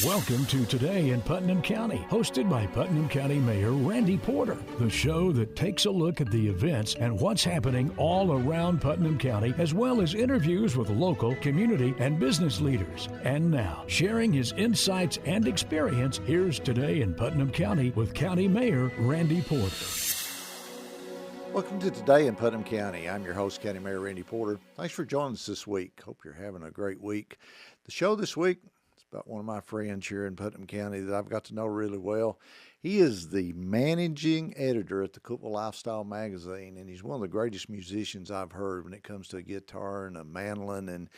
Welcome to Today in Putnam County, hosted by Putnam County Mayor Randy Porter, the show that takes a look at the events and what's happening all around Putnam County, as well as interviews with local, community, and business leaders. And now, sharing his insights and experience, here's Today in Putnam County with County Mayor Randy Porter. Welcome to Today in Putnam County. I'm your host, County Mayor Randy Porter. Thanks for joining us this week. Hope you're having a great week. The show this week is about one of my friends here in Putnam County that I've got to know really well. He is the managing editor at the Cookeville Lifestyle magazine, and he's one of the greatest musicians I've heard when it comes to a guitar and a mandolin and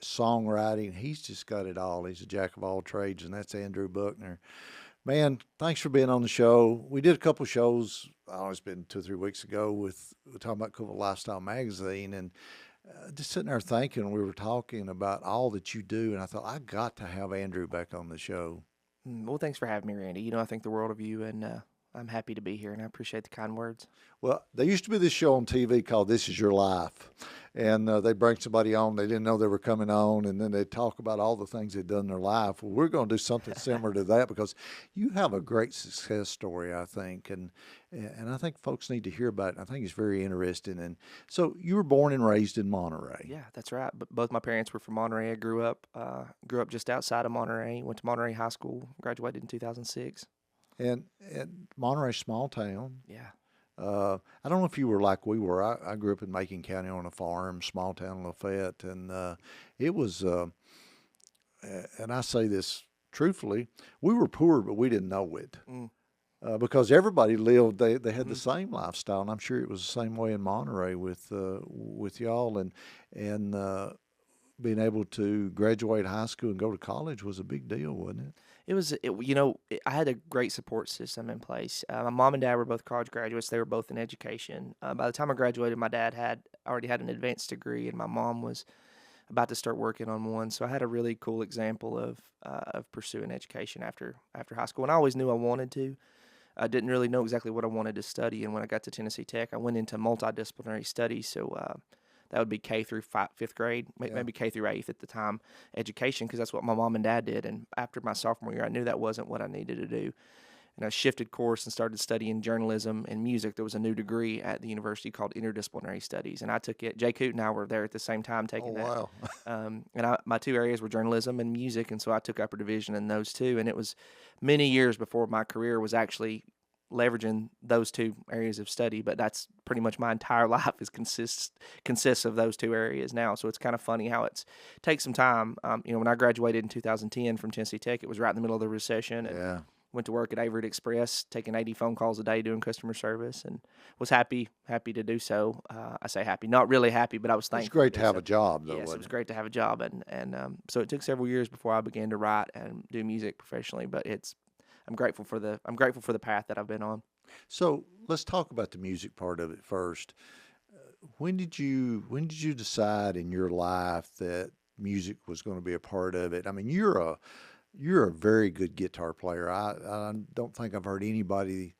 songwriting. He's just got it all. He's a jack of all trades, and that's Andrew Buckner. Man, thanks for being on the show. We did a couple shows, it's been 2 or 3 weeks ago, with talking about Cookeville Lifestyle magazine, and just sitting there thinking, we were talking about all that you do, and I thought, I got to have Andrew back on the show. Well, thanks for having me, Randy. You know, I think the world of you, and I'm happy to be here, and I appreciate the kind words. Well, there used to be this show on TV called This Is Your Life, and they'd bring somebody on. They didn't know they were coming on, and then they'd talk about all the things they'd done in their life. Well, we're going to do something similar to that because you have a great success story, I think, and I think folks need to hear about it. I think it's very interesting. And so you were born and raised in Monterey. Yeah, that's right. But both my parents were from Monterey. I grew up just outside of Monterey, went to Monterey High School, graduated in 2006. And Monterey, small town. Yeah. I don't know if you were like we were. I grew up in Macon County on a farm, small town Lafayette, and it was, and I say this truthfully, we were poor, but we didn't know it. Because everybody lived, they had the same lifestyle, and I'm sure it was the same way in Monterey with y'all, and being able to graduate high school and go to college was a big deal, wasn't it? I had a great support system in place. My mom and dad were both college graduates. They were both in education. By the time I graduated, my dad had already had an advanced degree, and my mom was about to start working on one. So I had a really cool example of pursuing education after high school, and I always knew I wanted to. I didn't really know exactly what I wanted to study, and when I got to Tennessee Tech, I went into multidisciplinary studies. So that would be K through fifth grade, maybe K through 8th at the time, education, because that's what my mom and dad did. And after my sophomore year, I knew that wasn't what I needed to do. And I shifted course and started studying journalism and music. There was a new degree at the university called interdisciplinary studies, and I took it. Jay Coote and I were there at the same time taking that. Wow. My two areas were journalism and music, and so I took upper division in those two. And it was many years before my career was actually leveraging those two areas of study, but that's pretty much my entire life consists of those two areas now. So it's kind of funny how it takes some time. When I graduated in 2010 from Tennessee Tech, it was right in the middle of the recession. And went to work at Averett Express, taking 80 phone calls a day doing customer service, and was happy to do so. I say happy, not really happy, but I was thankful. It's great to have a job, though. Yes, it was great to have a job, and so it took several years before I began to write and do music professionally. But I'm grateful for the path that I've been on. So let's talk about the music part of it first. When did you decide in your life that music was going to be a part of it? I mean, you're a very good guitar player. I don't think I've heard anybody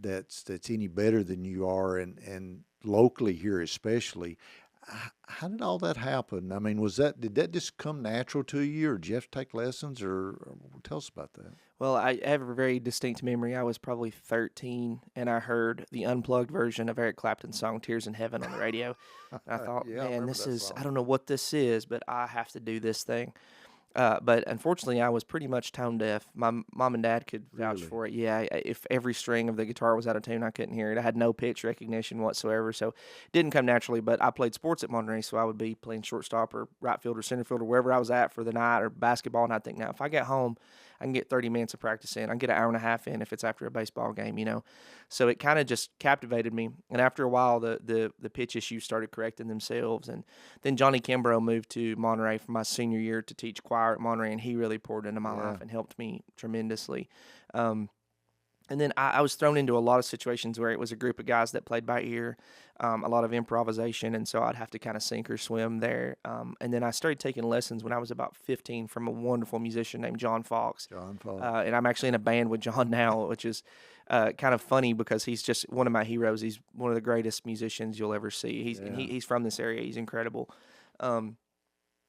that's any better than you are, and locally here especially. How did all that happen? I mean, did that just come natural to you, or did you have to take lessons, or tell us about that? Well, I have a very distinct memory. I was probably 13, and I heard the unplugged version of Eric Clapton's song "Tears in Heaven" on the radio. And I thought, man, I don't know what this is, but I have to do this thing. But unfortunately, I was pretty much tone deaf. My mom and dad could vouch for it. Yeah, if every string of the guitar was out of tune, I couldn't hear it. I had no pitch recognition whatsoever, so it didn't come naturally. But I played sports at Monterey, so I would be playing shortstop or right field or center field or wherever I was at for the night, or basketball. And I'd think, now, if I get home, I can get 30 minutes of practice in. I can get an hour and a half in if it's after a baseball game, So it kind of just captivated me. And after a while, the pitch issues started correcting themselves. And then Johnny Kimbrough moved to Monterey for my senior year to teach choir at Monterey, and he really poured into my life and helped me tremendously. And then I was thrown into a lot of situations where it was a group of guys that played by ear, a lot of improvisation, and so I'd have to kind of sink or swim there. And then I started taking lessons when I was about 15 from a wonderful musician named John Fox. And I'm actually in a band with John now, which is kind of funny because he's just one of my heroes. He's one of the greatest musicians you'll ever see. He's from this area. He's incredible.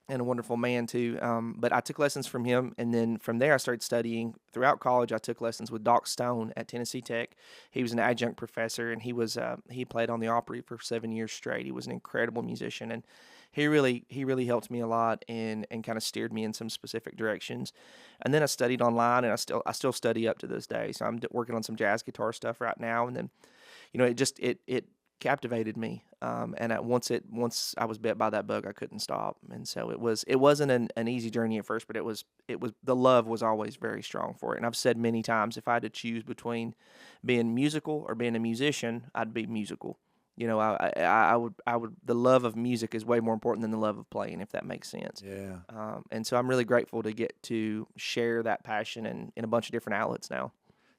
and a wonderful man too. But I took lessons from him, and then from there I started studying. Throughout college, I took lessons with Doc Stone at Tennessee Tech. He was an adjunct professor, and he played on the Opry for 7 years straight. He was an incredible musician, and he really helped me a lot and kind of steered me in some specific directions. And then I studied online, and I still study up to this day. So I'm working on some jazz guitar stuff right now, and then it captivated me. Once I was bit by that bug, I couldn't stop. And so it wasn't an easy journey at first, but it was the love was always very strong for it. And I've said many times, if I had to choose between being musical or being a musician, I'd be musical. I would. The love of music is way more important than the love of playing, if that makes sense. Yeah. And so I'm really grateful to get to share that passion in a bunch of different outlets now.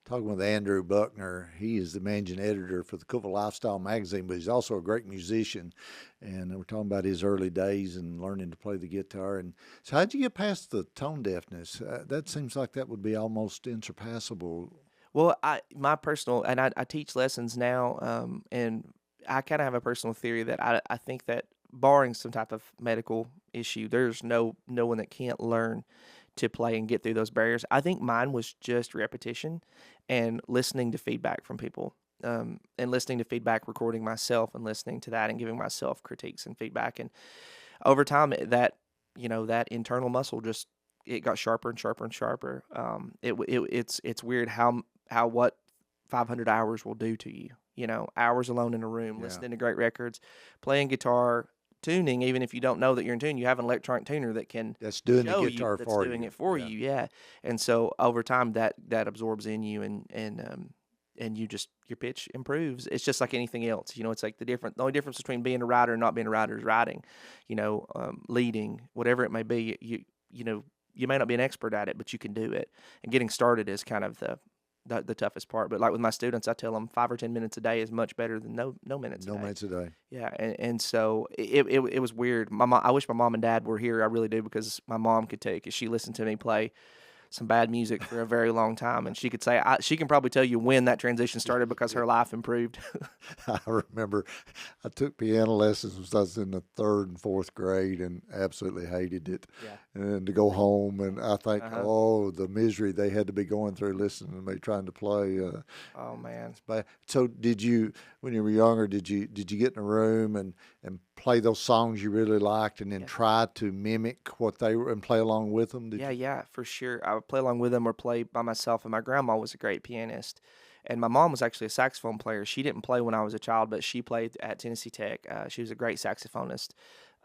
Talking with Andrew Buckner. He is the managing editor for the Cookeville Lifestyle magazine, but he's also a great musician. And we're talking about his early days and learning to play the guitar. And so how'd you get past the tone deafness? That seems like that would be almost insurpassable. Well, I teach lessons now, and I kind of have a personal theory that I think that barring some type of medical issue, there's no one that can't learn to play and get through those barriers. I think mine was just repetition and listening to feedback from people, and listening to feedback, recording myself and listening to that and giving myself critiques and feedback. And over time, that internal muscle it got sharper and sharper and sharper. It's weird how what 500 hours will do to you. Hours alone in a room, listening to great records, playing guitar, tuning. Even if you don't know that you're in tune, you have an electronic tuner that's doing the guitar that's for doing you. it for you. Yeah. And so over time, that absorbs in you, and your pitch improves. It's just like anything else. It's like the only difference between being a writer and not being a writer is writing. Leading, whatever it may be. You may not be an expert at it, but you can do it. And getting started is kind of the toughest part. But like with my students, I tell them 5 or 10 minutes a day is much better than no minutes a day. No minutes a day. Yeah, and so it was weird. I wish my mom and dad were here. I really do, because my mom could take it. She listened to me play some bad music for a very long time, and she could say she can probably tell you when that transition started, because her life improved. I remember I took piano lessons when I was in the 3rd and 4th grade and absolutely hated it. Yeah. And to go home, and I think, the misery they had to be going through listening to me trying to play. Oh man! So did you, when you were younger, did you get in a room and play those songs you really liked, and then try to mimic what they were and play along with them? Yeah, for sure. I would play along with them or play by myself. And my grandma was a great pianist, and my mom was actually a saxophone player. She didn't play when I was a child, but she played at Tennessee Tech. She was a great saxophonist.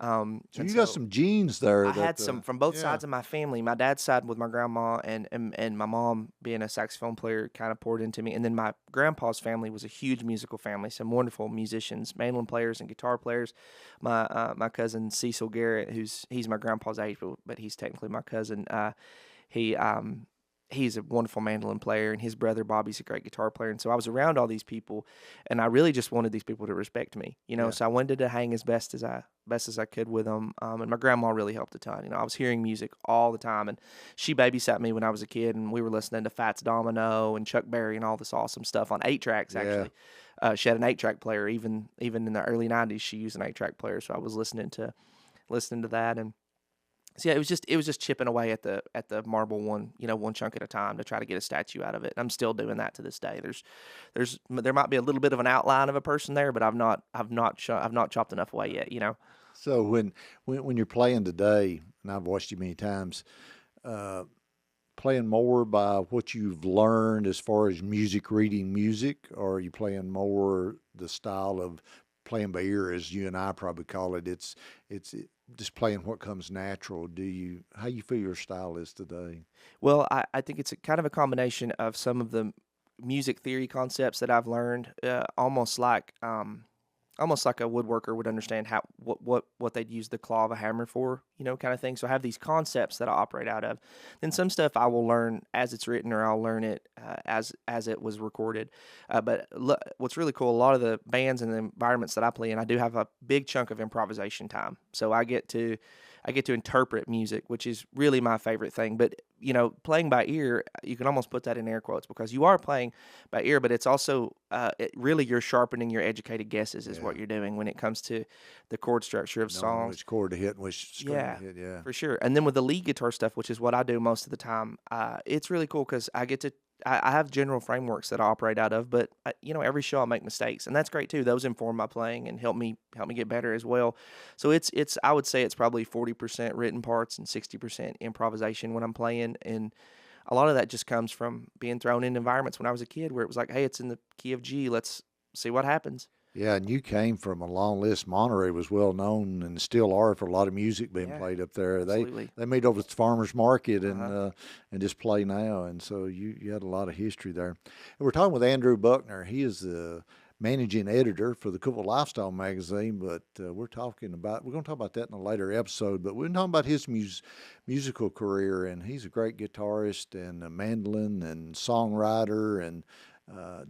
So you got some genes there. I had some from both sides of my family. My dad's side with my grandma, and my mom being a saxophone player kind of poured into me. And then my grandpa's family was a huge musical family, some wonderful musicians, mandolin players and guitar players. My cousin Cecil Garrett, he's my grandpa's age, but he's technically my cousin. He's a wonderful mandolin player, and his brother Bobby's a great guitar player. And so I was around all these people, and I really just wanted these people to respect me, So I wanted to hang as best as I could with them. And my grandma really helped a ton. I was hearing music all the time, and she babysat me when I was a kid, and we were listening to Fats Domino and Chuck Berry and all this awesome stuff on 8-tracks, actually. She had an 8-track player. Even in the early 90s, she used an 8-track player. So I was listening to that, and so yeah, it was just chipping away at the marble one chunk at a time to try to get a statue out of it. And I'm still doing that to this day. There might be a little bit of an outline of a person there, but I've not chopped enough away yet. So when you're playing today, and I've watched you many times, playing more by what you've learned as far as reading music, or are you playing more the style of playing by ear, as you and I probably call it? It's just playing what comes natural. How you feel your style is today? Well, I think it's kind of a combination of some of the music theory concepts that I've learned, almost like a woodworker would understand what they'd use the claw of a hammer for, kind of thing. So I have these concepts that I operate out of. Then some stuff I will learn as it's written, or I'll learn it as it was recorded. But what's really cool, a lot of the bands and the environments that I play in, I do have a big chunk of improvisation time. So I get to I get to interpret music, which is really my favorite thing. But, playing by ear, you can almost put that in air quotes because you are playing by ear, but it's also really you're sharpening your educated guesses is what you're doing when it comes to the chord structure of songs. Which chord to hit and which string to hit, yeah. For sure. And then with the lead guitar stuff, which is what I do most of the time, it's really cool because I have general frameworks that I operate out of, but every show I make mistakes, and that's great too. Those inform my playing and help me get better as well. So it's I would say it's probably 40% written parts and 60% improvisation when I'm playing, and a lot of that just comes from being thrown in environments when I was a kid where it was like, hey, it's in the key of G, let's see what happens. Yeah, and you came from a long list. Monterey was well known and still are for a lot of music being played up there. Absolutely. They meet over at the farmers market and just play now, and so you had a lot of history there. And we're talking with Andrew Buckner. He is the managing editor for the Cookeville Lifestyle magazine, but we're going to talk about that in a later episode. But we're talking about his musical career, and he's a great guitarist and a mandolin and songwriter and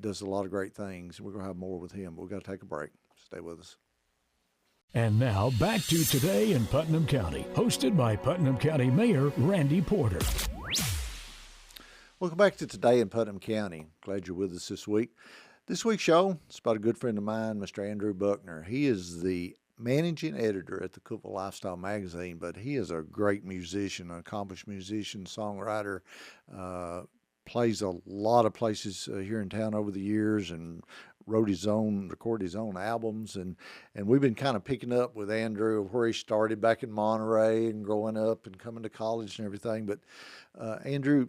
does a lot of great things. We're going to have more with him, but we've got to take a break. Stay with us. And now back to Today in Putnam County, hosted by Putnam County Mayor Randy Porter. Welcome back to Today in Putnam County. Glad you're with us this week. This week's show is about a good friend of mine, Mr. Andrew Buckner. He is the managing editor at the Cookeville Lifestyle magazine, but he is a great musician, an accomplished musician, songwriter, plays a lot of places here in town over the years and recorded his own albums. And we've been kind of picking up with Andrew where he started back in Monterey and growing up and coming to college and everything. But Andrew,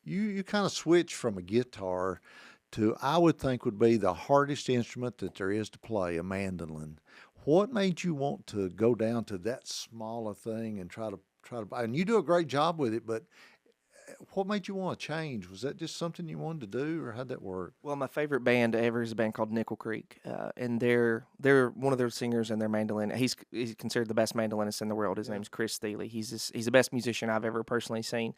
you kind of switched from a guitar to, I would think, would be the hardest instrument that there is to play, a mandolin. What made you want to go down to that small a thing and try to, and you do a great job with it, but what made you want to change? Was that just something you wanted to do, or how'd that work? Well, my favorite band ever is a band called Nickel Creek, and they're one of their singers and their mandolin. He's considered the best mandolinist in the world. His name's Chris Thiele. He's the best musician I've ever personally seen.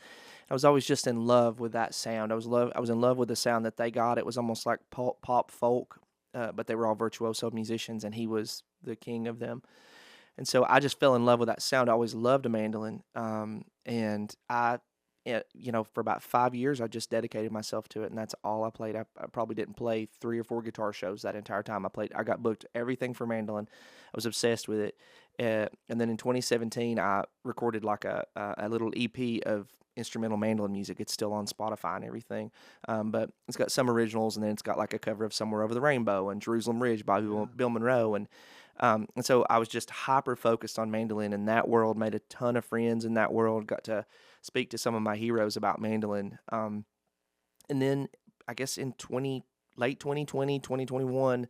I was always just in love with that sound. I was in love with the sound that they got. It was almost like pop folk, but they were all virtuoso musicians, and he was the king of them. And so I just fell in love with that sound. I always loved a mandolin, and for about 5 years, I just dedicated myself to it, and that's all I played. I probably didn't play 3 or 4 guitar shows that entire time. I got booked everything for mandolin. I was obsessed with it. And then in 2017, I recorded like a little EP of instrumental mandolin music. It's still on Spotify and everything. But it's got some originals, and then it's got like a cover of Somewhere Over the Rainbow and Jerusalem Ridge by Bill Monroe. And so I was just hyper focused on mandolin in that world, made a ton of friends in that world, got to speak to some of my heroes about mandolin. And then I guess in late 2020, 2021,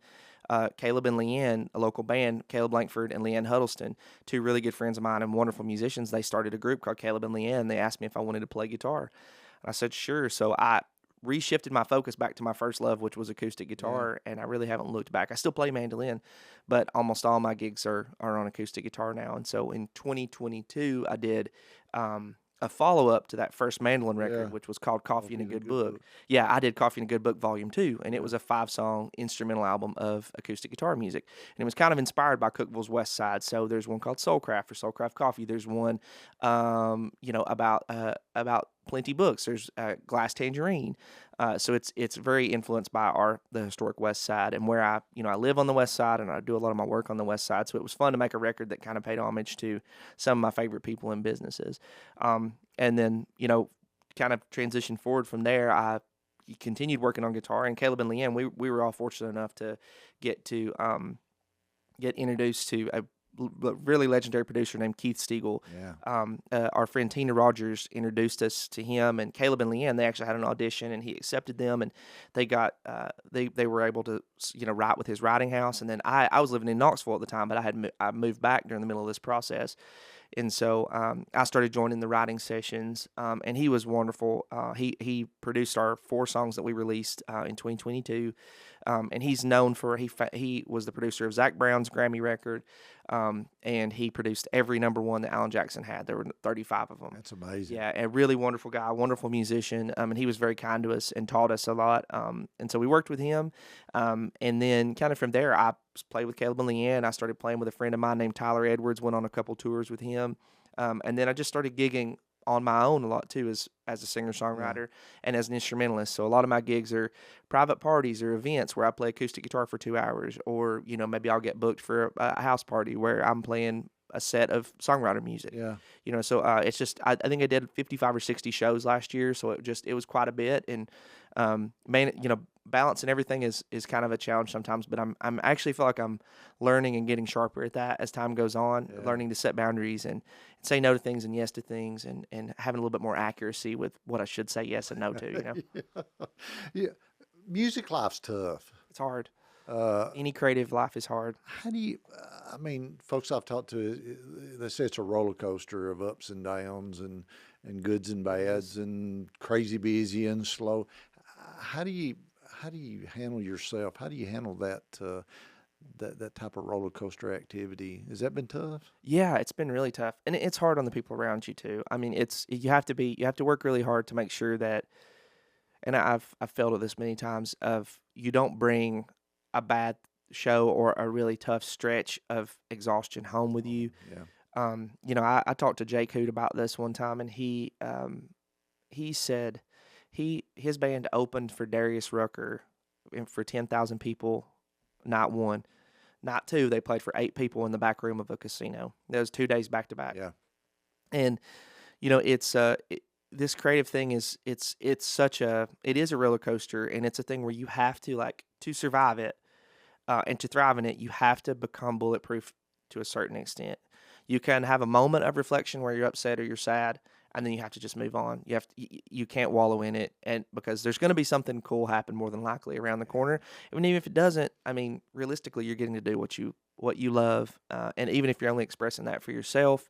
Caleb and Leann, a local band, Caleb Lankford and Leann Huddleston, 2 really good friends of mine and wonderful musicians, they started a group called Caleb and Leann. They asked me if I wanted to play guitar. And I said, sure. So I reshifted my focus back to my first love, which was acoustic guitar, and I really haven't looked back. I still play mandolin, but almost all my gigs are on acoustic guitar now. And so in 2022, I did a follow-up to that first mandolin record, which was called Coffee and a Good Book. Yeah, I did Coffee and a Good Book Volume 2, and it was a 5-song instrumental album of acoustic guitar music. And it was kind of inspired by Cookeville's West Side. So there's one called Soulcraft for Soulcraft Coffee. There's one, about Plenty Books. There's Glass Tangerine. So it's very influenced by the historic West Side, and where I live on the West Side, and I do a lot of my work on the West Side. So it was fun to make a record that kind of paid homage to some of my favorite people and businesses. And then kind of transitioned forward from there. I continued working on guitar, and Caleb and Leann, we were all fortunate enough to get introduced to a really legendary producer named Keith Stegall. Yeah. Our friend Tina Rogers introduced us to him, and Caleb and Leann, they actually had an audition, and he accepted them, and they got they were able to write with his writing house. And then I was living in Knoxville at the time, but I moved back during the middle of this process. And so I started joining the writing sessions, and he was wonderful. He produced our 4 songs that we released in 2022, and he's known for he was the producer of Zac Brown's Grammy record, and he produced every number 1 that Alan Jackson had. There were 35 of them. That's amazing. Yeah, a really wonderful guy, wonderful musician, and he was very kind to us and taught us a lot. And so we worked with him, and then kind of from there, I played with Caleb and Leann. I started playing with a friend of mine named Tyler Edwards, went on a couple tours with him. And then I just started gigging on my own a lot too as a singer-songwriter and as an instrumentalist. So a lot of my gigs are private parties or events where I play acoustic guitar for 2 hours, or, maybe I'll get booked for a house party where I'm playing a set of songwriter music. Yeah. So it's just, I think I did 55 or 60 shows last year. So it was quite a bit. And, balance and everything is kind of a challenge sometimes, but I'm actually feel like I'm learning and getting sharper at that as time goes on, learning to set boundaries and say no to things and yes to things, and having a little bit more accuracy with what I should say yes and no to, Yeah. Music life's tough. It's hard. Any creative life is hard. How do you, folks I've talked to, they say it's a roller coaster of ups and downs and goods and bads and crazy busy and slow. How do you handle yourself? How do you handle that that type of roller coaster activity? Has that been tough? Yeah, it's been really tough, and it's hard on the people around you too. I mean, you have to work really hard to make sure that. And I've failed at this many times. You don't bring a bad show or a really tough stretch of exhaustion home with you. Yeah. I talked to Jake Hoot about this one time, and he said his band opened for Darius Rucker for 10,000 people, night one. Night two, they played for 8 people in the back room of a casino. That was 2 days back to back. Yeah. And it's this creative thing is it is a roller coaster, and it's a thing where you have to, like, to survive it and to thrive in it, you have to become bulletproof to a certain extent. You can have a moment of reflection where you're upset or you're sad, and then you have to just move on. You can't wallow in it, and because there's going to be something cool happen more than likely around the corner. And even if it doesn't, I mean, realistically, you're getting to do what you love, and even if you're only expressing that for yourself,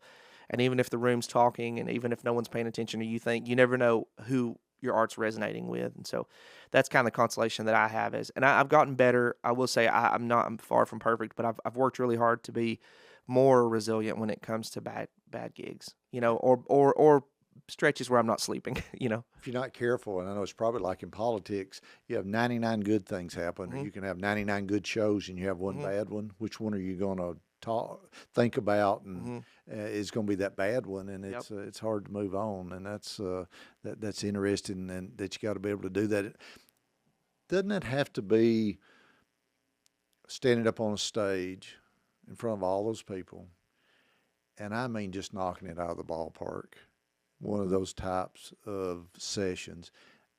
and even if the room's talking, and even if no one's paying attention to you never know who your art's resonating with. And so that's kind of the consolation that I have and I've gotten better. I will say I'm far from perfect, but I've worked really hard to be more resilient when it comes to bad gigs, or stretches where I'm not sleeping, If you're not careful, and I know it's probably like in politics, you have 99 good things happen, or you can have 99 good shows and you have one bad one. Which one are you going to think about, and is going to be that bad one? And it's hard to move on, and that's interesting, and that you got to be able to do that. Doesn't it have to be standing up on a stage in front of all those people, and I mean just knocking it out of the ballpark, one of those types of sessions?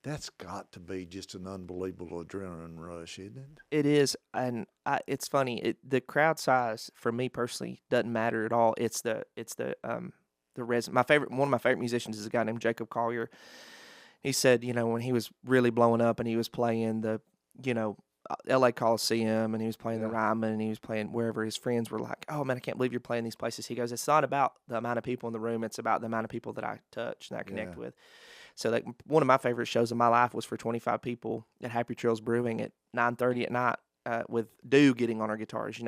That's got to be just an unbelievable adrenaline rush, isn't it? It is, and it's funny. The crowd size for me personally doesn't matter at all. It's the one of my favorite musicians is a guy named Jacob Collier. He said, when he was really blowing up and he was playing the, L.A. Coliseum, and he was playing the Ryman, and he was playing wherever his friends were like, "Oh man, I can't believe you're playing these places." He goes, "It's not about the amount of people in the room; it's about the amount of people that I touch and I connect with." So, like, one of my favorite shows of my life was for 25 people at Happy Trails Brewing at 9:30 at night with Dew getting on our guitars.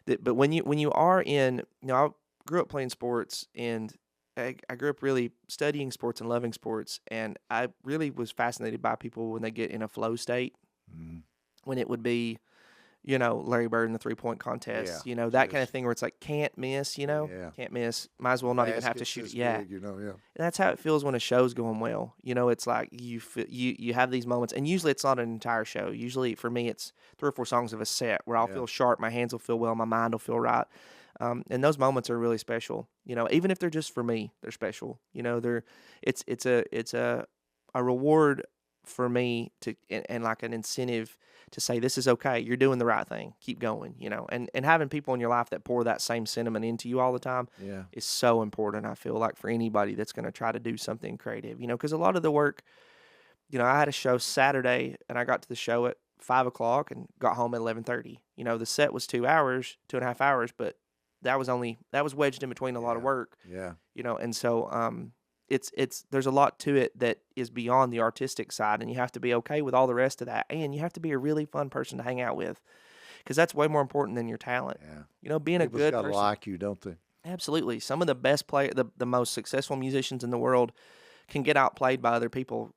But when you are in, I grew up playing sports, and I grew up really studying sports and loving sports, and I really was fascinated by people when they get in a flow state. When it would be, Larry Bird in the 3-point contest, that kind of thing where it's like, can't miss, can't miss, might as well not even have to shoot. Big, And that's how it feels when a show's going well. It's like you have these moments, and usually it's not an entire show. Usually for me, it's 3 or 4 songs of a set where I'll feel sharp, my hands will feel well, my mind will feel right. And those moments are really special. Even if they're just for me, they're special. It's a reward for me and like an incentive to say, this is okay, you're doing the right thing, keep going, and having people in your life that pour that same sentiment into you all the time is so important. I feel like for anybody that's going to try to do something creative, because a lot of the work, I had a show Saturday, and I got to the show at 5:00 and got home at 11:30. The set was 2.5 hours, but that was wedged in between a lot of work. And so there's a lot to it that is beyond the artistic side, and you have to be okay with all the rest of that, and you have to be a really fun person to hang out with, because that's way more important than your talent. Being a good person. People gotta like you, don't they? Absolutely. Some of the best the most successful musicians in the world can get outplayed by other people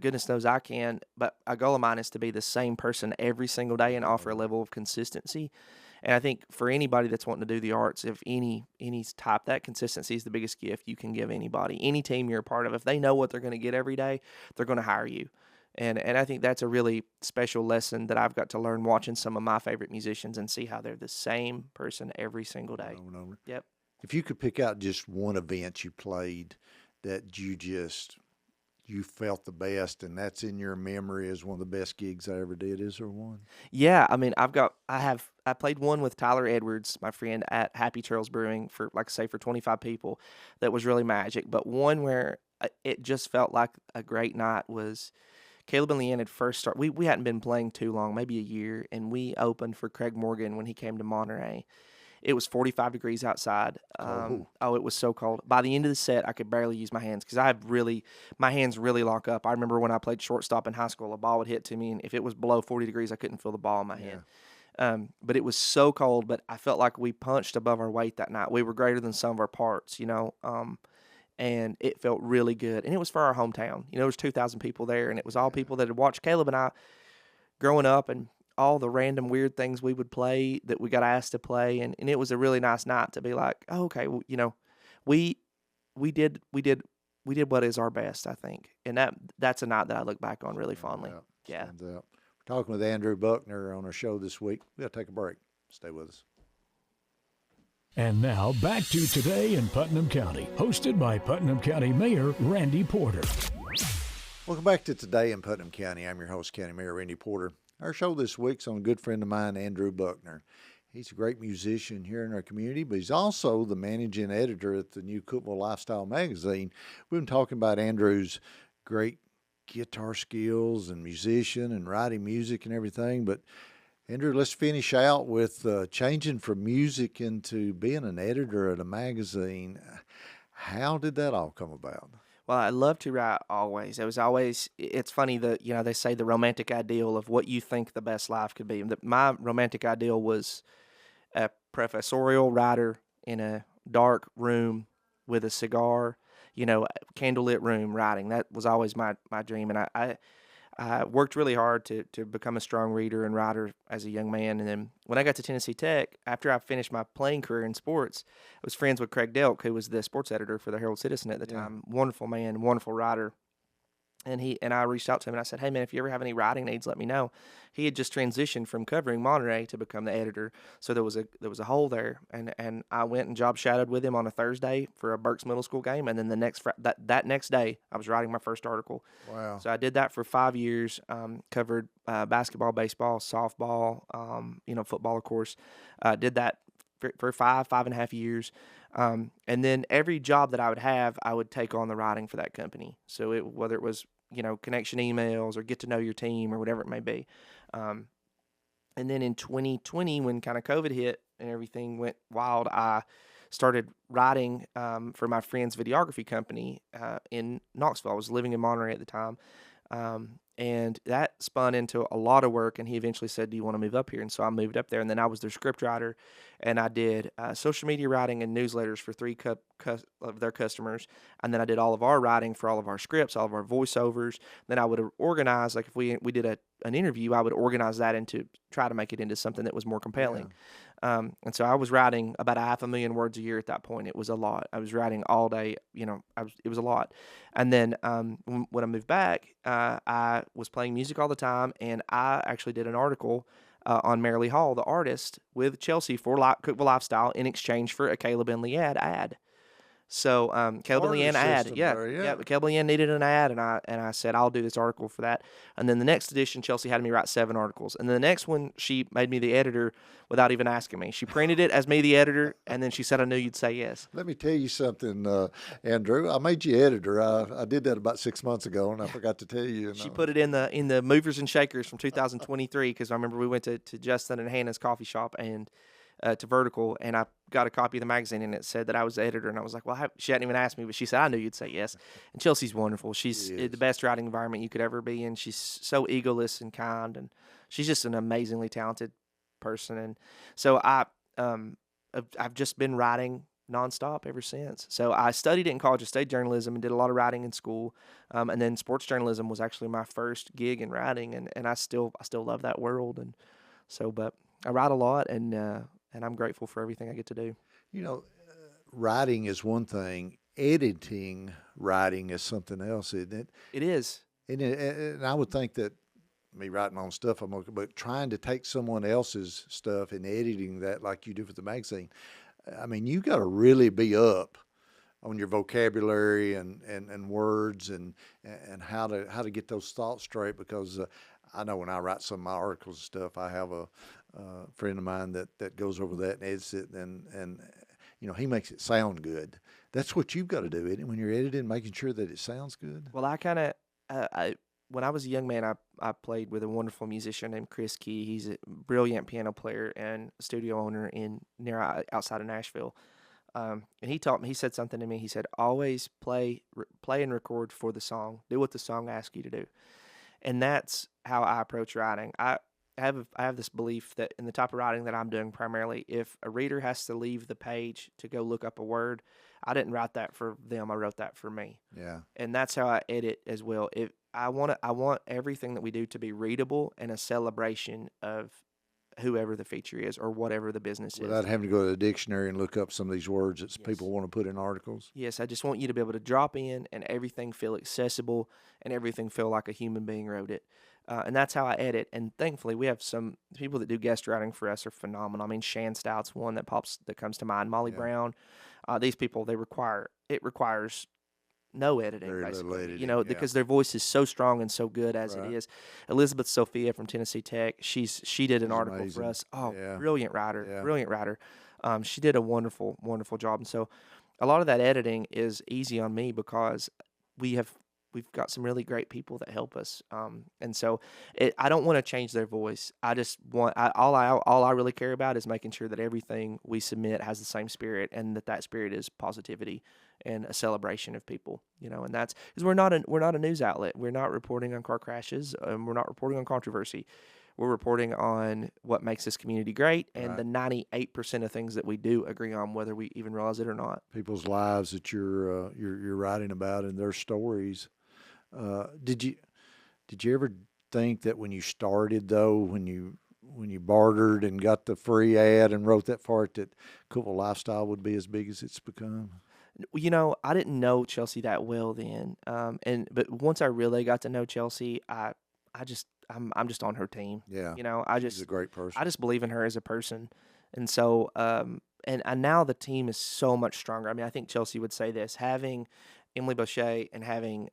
goodness knows I can, but a goal of mine is to be the same person every single day and offer a level of consistency. And I think for anybody that's wanting to do the arts, if any type, that consistency is the biggest gift you can give anybody. Any team you're a part of, if they know what they're going to get every day, they're going to hire you. And I think that's a really special lesson that I've got to learn watching some of my favorite musicians and see how they're the same person every single day. Yep. If you could pick out just one event you played that you felt the best, and that's in your memory as one of the best gigs I ever did, is there one? Yeah, I mean, I played one with Tyler Edwards, my friend, at Happy Trails Brewing for, like I say, for 25 people. That was really magic. But one where it just felt like a great night was Caleb and Leann had first started. We hadn't been playing too long, maybe a year, and we opened for Craig Morgan when he came to Monterey. It was 45 degrees outside. It was so cold. By the end of the set, I could barely use my hands because my hands really lock up. I remember when I played shortstop in high school, a ball would hit to me, and if it was below 40 degrees, I couldn't feel the ball in my hand. But it was so cold, but I felt like we punched above our weight that night. We were greater than some of our parts, and it felt really good. And it was for our hometown. There was 2,000 people there, and it was all people that had watched Caleb and I growing up, and all the random weird things we would play that we got asked to play, and it was a really nice night to be like, oh, okay, well, we did what is our best, I think, and that's a night that I look back on really fondly. Yeah. We're talking with Andrew Buckner on our show this week. We got to take a break. Stay with us. And now back to Today in Putnam County, hosted by Putnam County Mayor Randy Porter. Welcome back to Today in Putnam County. I'm your host, County Mayor Randy Porter. Our show this week's on a good friend of mine, Andrew Buckner. He's a great musician here in our community, but he's also the managing editor at the new Cookeville Lifestyle magazine. We've been talking about Andrew's great guitar skills and musician and writing music and everything. But, Andrew, let's finish out with changing from music into being an editor at a magazine. How did that all come about? Well, I love to write always. It's funny that, they say the romantic ideal of what you think the best life could be. My romantic ideal was a professorial writer in a dark room with a cigar, candlelit room writing. That was always my dream. And I worked really hard to become a strong reader and writer as a young man. And then when I got to Tennessee Tech, after I finished my playing career in sports, I was friends with Craig Delk, who was the sports editor for the Herald-Citizen at the time. Wonderful man, wonderful writer. And I reached out to him and I said, hey, man, if you ever have any writing needs, let me know. He had just transitioned from covering Monterey to become the editor, so there was a hole there. And I went and job shadowed with him on a Thursday for a Berks Middle School game, and then the next that next day I was writing my first article. Wow! So I did that for 5 years. Covered basketball, baseball, softball, football, of course. Did that for 5.5 years. And then every job that I would have, I would take on the writing for that company. So whether it was connection emails or get to know your team or whatever it may be. And then in 2020, when kind of COVID hit and everything went wild, I started writing for my friend's videography company in Knoxville. I was living in Monterey at the time. And that spun into a lot of work, and he eventually said, do you want to move up here? And so I moved up there, and then I was their script writer, and I did social media writing and newsletters for 3 of their customers, and then I did all of our writing for all of our scripts, all of our voiceovers. Then I would organize, like if we did an interview, I would organize that into, try to make it into something that was more compelling. And so I was writing about 500,000 words a year at that point. It was a lot. I was writing all day, it was a lot. And then when I moved back, I was playing music all the time, and I actually did an article on Marilee Hall, the artist, with Chelsea for Cookeville Lifestyle in exchange for a Caleb and Leann ad. So Caleb and Leann ad, Caleb and Leann needed an ad, and I said I'll do this article for that. And then the next edition, Chelsea had me write 7 articles, and then the next one she made me the editor without even asking me. She printed it as me the editor, and then she said I knew you'd say yes. Let me tell you something, Andrew. I made you editor. I did that about 6 months ago, and I forgot to tell you. She put it in the Movers and Shakers from 2023 because I remember we went to Justin and Hannah's coffee shop and. To Vertical, and I got a copy of the magazine, and it said that I was the editor, and I was like, well, she hadn't even asked me, but she said, I knew you'd say yes. And Chelsea's wonderful. She's the best writing environment you could ever be in. She's so egoless and kind, and she's just an amazingly talented person. And so I've just been writing nonstop ever since. So I studied it in college. I studied journalism and did a lot of writing in school. And then sports journalism was actually my first gig in writing, and I still love that world. And so, but I write a lot, and I'm grateful for everything I get to do. You know, writing is one thing. Editing writing is something else, isn't it? It is. And I would think that me writing on stuff, but trying to take someone else's stuff and editing that like you do for the magazine, I mean, you got to really be up on your vocabulary and words and how to get those thoughts straight, because I know when I write some of my articles and stuff, I have a friend of mine that goes over that and edits it, and you know, he makes it sound good. That's what you've got to do, isn't it, when you're editing, making sure that it sounds good? Well, I kind of when I was a young man, I played with a wonderful musician named Chris Key. He's a brilliant piano player and studio owner outside of Nashville. And he said something to me. He said, always play and record for the song. Do what the song asks you to do. And that's how I approach writing. I have this belief that in the type of writing that I'm doing primarily, if a reader has to leave the page to go look up a word, I didn't write that for them. I wrote that for me. Yeah. And that's how I edit as well. I want everything that we do to be readable and a celebration of whoever the feature is or whatever the business is. Without having to go to the dictionary and look up some of these words that people want to put in articles. Yes, I just want you to be able to drop in and everything feel accessible and everything feel like a human being wrote it. And that's how I edit. And thankfully, we have some people that do guest writing for us are phenomenal. I mean, Shan Stout's one that comes to mind. Molly Brown. These people, it requires no editing, very basically. Little editing, you know, because their voice is so strong and so good as right. it is. Elizabeth Sophia from Tennessee Tech, she did an article amazing. for us. Oh, yeah. brilliant writer. She did a wonderful, wonderful job. And so a lot of that editing is easy on me because we've got some really great people that help us. And so I don't want to change their voice. I just want, all I really care about is making sure that everything we submit has the same spirit, and that spirit is positivity and a celebration of people, you know. And that's because we're not a news outlet. We're not reporting on car crashes. We're not reporting on controversy. We're reporting on what makes this community great, and the 98% of things that we do agree on, whether we even realize it or not. People's lives that you're writing about and their stories. Did you ever think that when you started, though, when you bartered and got the free ad and wrote that for it, that Cookeville Lifestyle would be as big as it's become? You know, I didn't know Chelsea that well then, but once I really got to know Chelsea, I'm just on her team. Yeah, you know, she's a great person. I just believe in her as a person, and so and now the team is so much stronger. I mean, I think Chelsea would say this: having Emily Boucher and having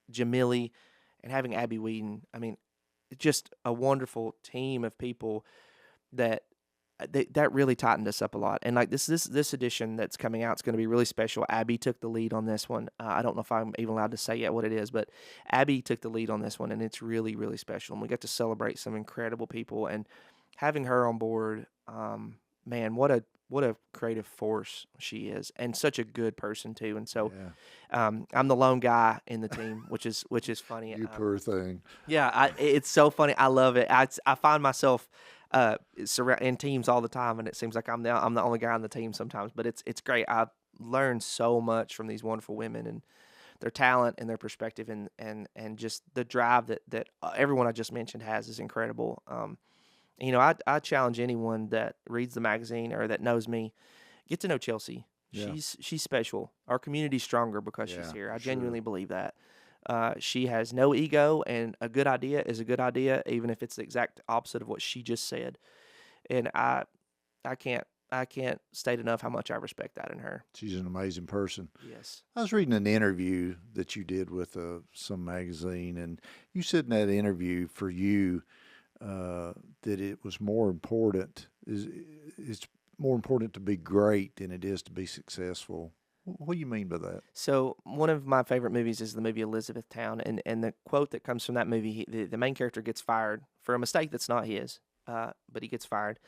Jamili and having Abby Whedon. I mean, just a wonderful team of people that really tightened us up a lot. And like this edition that's coming out is going to be really special. Abby took the lead on this one. I don't know if I'm even allowed to say yet what it is, but Abby took the lead on this one, and it's really, really special. And we got to celebrate some incredible people, and having her on board, man, what a creative force she is, and such a good person too. And so, I'm the lone guy in the team, which is funny. You poor thing. Yeah, it's so funny. I love it. I find myself in teams all the time, and it seems like I'm the only guy on the team sometimes. But it's great. I learned so much from these wonderful women and their talent and their perspective, and just the drive that everyone I just mentioned has is incredible. You know, I challenge anyone that reads the magazine or that knows me, get to know Chelsea. Yeah. She's special. Our community's stronger because she's here. I genuinely believe that. She has no ego, and a good idea is a good idea, even if it's the exact opposite of what she just said. And I can't state enough how much I respect that in her. She's an amazing person. Yes. I was reading an interview that you did with some magazine, and you said in that interview for you that it was more important. It's more important to be great than it is to be successful. What do you mean by that? So one of my favorite movies is the movie Elizabethtown, and the quote that comes from that movie, the main character gets fired for a mistake that's not his, but he gets fired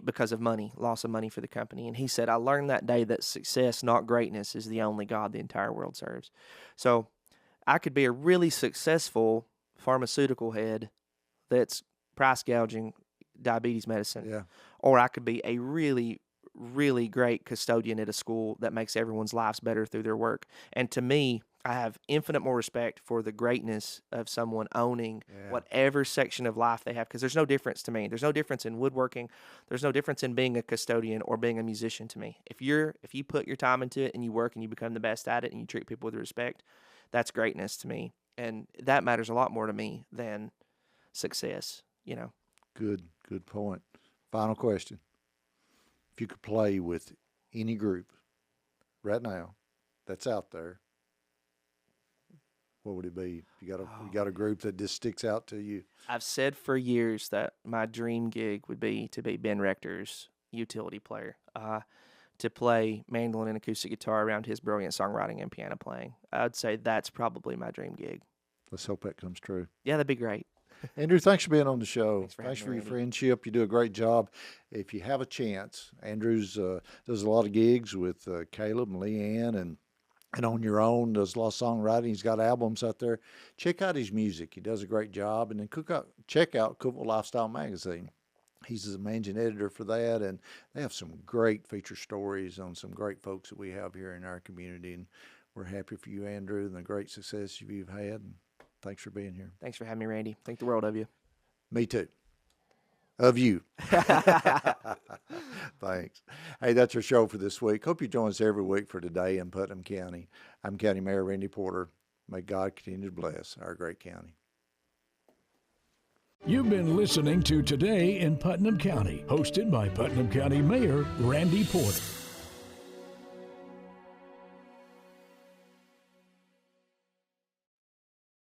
because of money, loss of money for the company. And he said, "I learned that day that success, not greatness, is the only God the entire world serves." So I could be a really successful pharmaceutical head that's price gouging diabetes medicine, or I could be a really really great custodian at a school that makes everyone's lives better through their work. And to me, I have infinite more respect for the greatness of someone owning whatever section of life they have, because there's no difference to me. There's no difference in woodworking. There's no difference in being a custodian or being a musician to me. If you put your time into it and you work and you become the best at it and you treat people with respect, that's greatness to me. And that matters a lot more to me than success, Good point. Final question. If you could play with any group right now that's out there, what would it be? You got a group that just sticks out to you? I've said for years that my dream gig would be to be Ben Rector's utility player, to play mandolin and acoustic guitar around his brilliant songwriting and piano playing. I'd say that's probably my dream gig. Let's hope that comes true. Yeah, that'd be great. Andrew, thanks for being on the show. Thanks for your Randy. friendship. You do a great job. If you have a chance, Andrew's does a lot of gigs with Caleb and Leann, and on your own, does a lot of songwriting. He's got albums out there. Check out his music. He does a great job. And then check out Cookeville Lifestyle magazine. He's the managing editor for that, and they have some great feature stories on some great folks that we have here in our community. And we're happy for you, Andrew, and the great success you've had. And thanks for being here. Thanks for having me, Randy. Think the world of you. Me too. Of you. Thanks. Hey, that's our show for this week. Hope you join us every week for Today in Putnam County. I'm County Mayor Randy Porter. May God continue to bless our great county. You've been listening to Today in Putnam County, hosted by Putnam County Mayor Randy Porter.